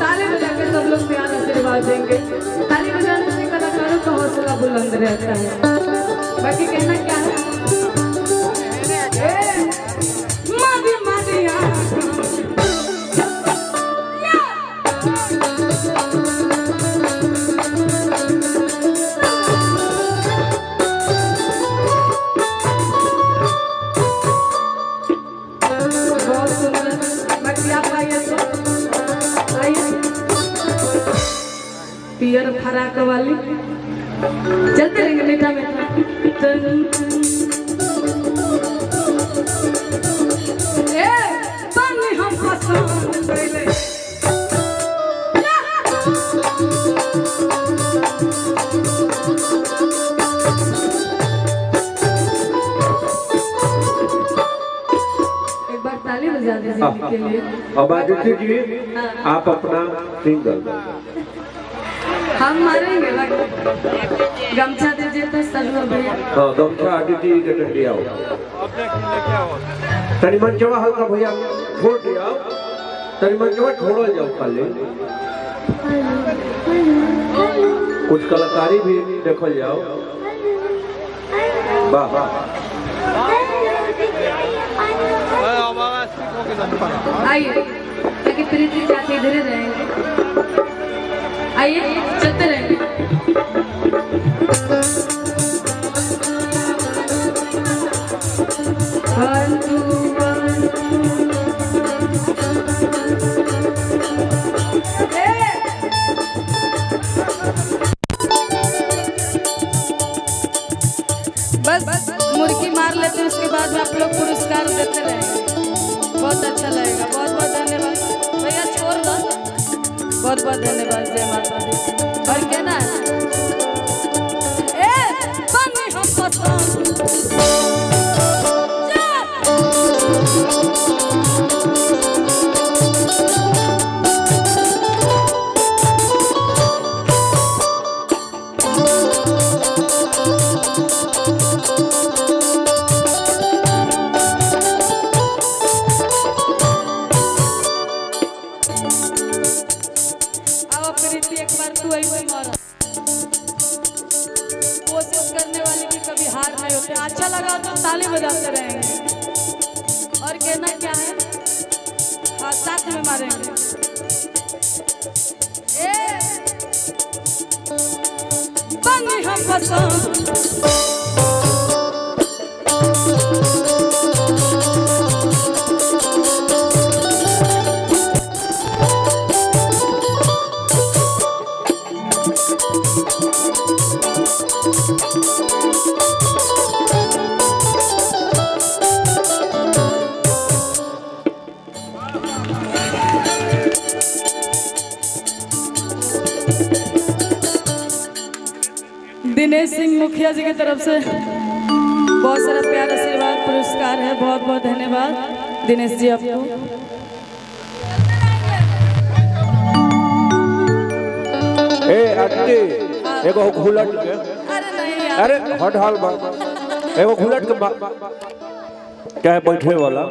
ताली बजा के सब लोग प्यार आशीर्वाद देंगे। ताली बजाने से कलाकारों का हौसला बुलंद रहता है। बाकी कहना क्या है? मादी मादिया बहुत सुंदर। बाकी आप आइए तो आइए पियर फराक वाली चलते रहेंगे मीठा मीठा। हम पसंद कइले एक बार ताली बजा दीजिए उनके लिए। अब आदित्य जी आप अपना सिंगल हम मारेंगे गमछा दीजिए तो सर भैया। हाँ गमछा आदित्य के डंडी आओ तनी मंचवा हल्का भैया छोड़ दिया तनी मंचवा छोड़ो जाओ खाली कुछ कलाकारी भी देखो जाओ। वाह वाह आइए ताकि प्रीति चाची इधर रहेंगे। आइए चलते रहेंगे। बस मुर्गी मार लेते उसके बाद में आप लोग पुरस्कार देते रहेंगे। बहुत अच्छा लगेगा। बहुत बहुत धन्यवाद भैया। छोड़ दो। बहुत बहुत धन्यवाद। जय माता दी। और क्या ना बनी हम पसंद एक बार तू ऐसे मारा। कोशिश करने वाले की कभी हार नहीं होते। अच्छा लगा तो ताली बजाते रहेंगे। और कहना क्या है? हाँ साथ में मारेंगे। बनी हम पसंद दिनेश सिंह मुखिया जी की तरफ से बहुत सारा प्यार आशीर्वाद पुरस्कार है। बहुत बहुत धन्यवाद दिनेश जी आपको। एगो घुलट के अरे नहीं यार। अरे हट हाल एगो घुलट के चाहे बैठे वाला